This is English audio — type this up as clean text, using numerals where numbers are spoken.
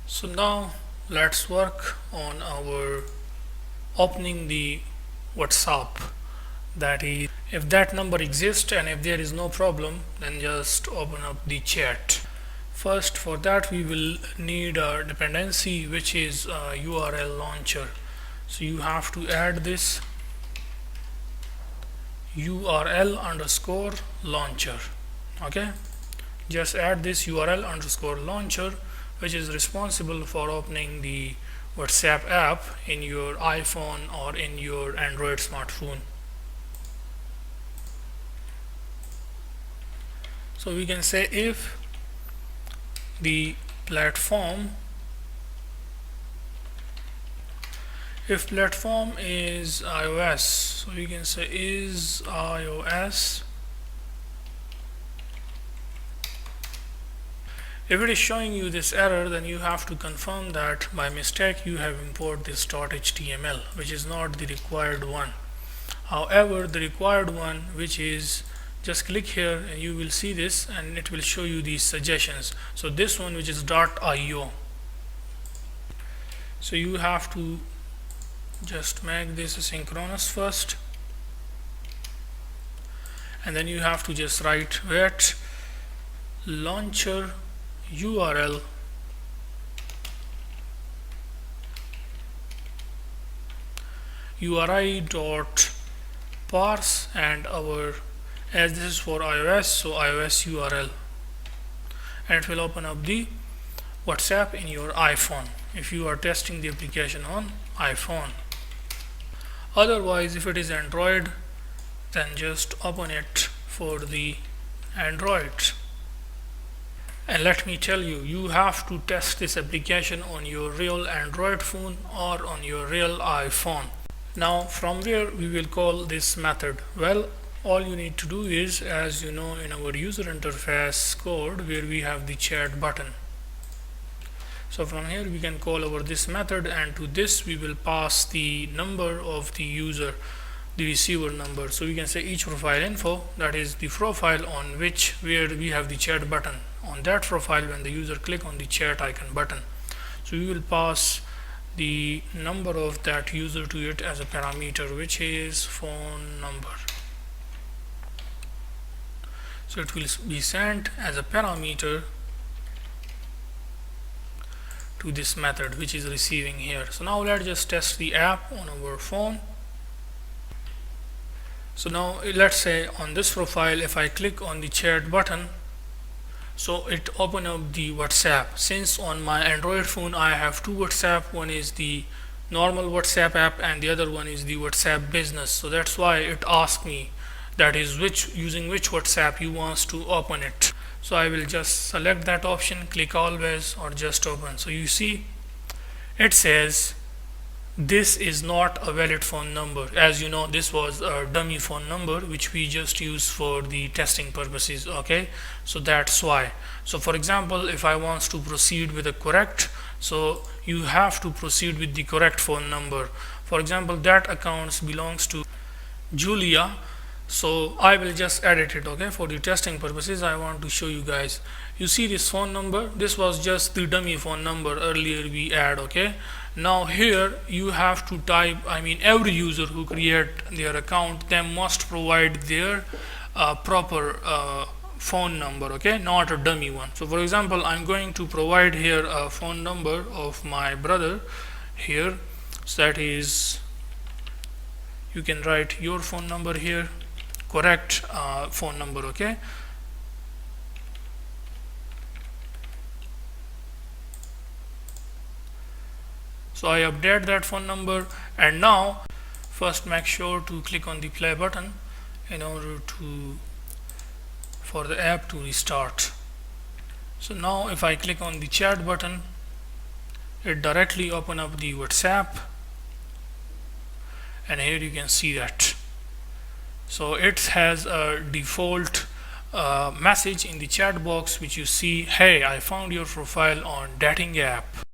So now let's work on our opening the WhatsApp. That is, if that number exists and if there is no problem, then just open up the chat. First, for that we will need a dependency which is a URL launcher. So you have to add this URL underscore launcher. Okay, just add this URL underscore launcher, which is responsible for opening the WhatsApp app in your iPhone or in your Android smartphone. So we can say if the platform is iOS, so we can say is iOS. If it is showing you this error, then you have to confirm that by mistake you have imported this .html, which is not the required one. However, the required one, which is, just click here and you will see this and it will show you these suggestions. So this one, which is .io, so you have to just make this asynchronous first, and then you have to just write wait launcher URL URI dot parse, and our, as this is for iOS, so iOS URL, and it will open up the WhatsApp in your iPhone if you are testing the application on iPhone. Otherwise, if it is Android, then just open it for the Android. And let me tell you, you have to test this application on your real Android phone or on your real iPhone. Now from where we will call this method? Well, all you need to do is, as you know, in our user interface code where we have the chat button. So from here we can call over this method, and to this we will pass the number of the user, the receiver number. So we can say each profile info, that is the profile on which where we have the chat button. On that profile, when the user click on the chat icon button, so we will pass the number of that user to it as a parameter, which is phone number. So it will be sent as a parameter to this method which is receiving here. So now let's just test the app on our phone. So now let's say on this profile, if I click on the chat button, so it open up the WhatsApp. Since on my Android phone I have two WhatsApp, one is the normal WhatsApp app and the other one is the WhatsApp business, so that's why it asks me that is using which WhatsApp you wants to open it. So I will just select that option, click always or just open. So you see it says this is not a valid phone number. As you know, this was a dummy phone number which we just use for the testing purposes. Okay, so that's why. So for example, if I want to proceed with a correct, so you have to proceed with the correct phone number. For example, that account belongs to Julia, so I will just edit it. Okay, for the testing purposes I want to show you guys. You see this phone number, this was just the dummy phone number earlier we add. Okay, now here you have to type, I mean every user who create their account, they must provide their proper phone number, okay, not a dummy one. So for example, I'm going to provide here a phone number of my brother here, so that is, you can write your phone number here, correct phone number. Okay, so I update that phone number, and now first make sure to click on the play button in order to for the app to restart. So now if I click on the chat button, it directly open up the WhatsApp, and here you can see that. So it has a default message in the chat box which you see, hey, I found your profile on dating app.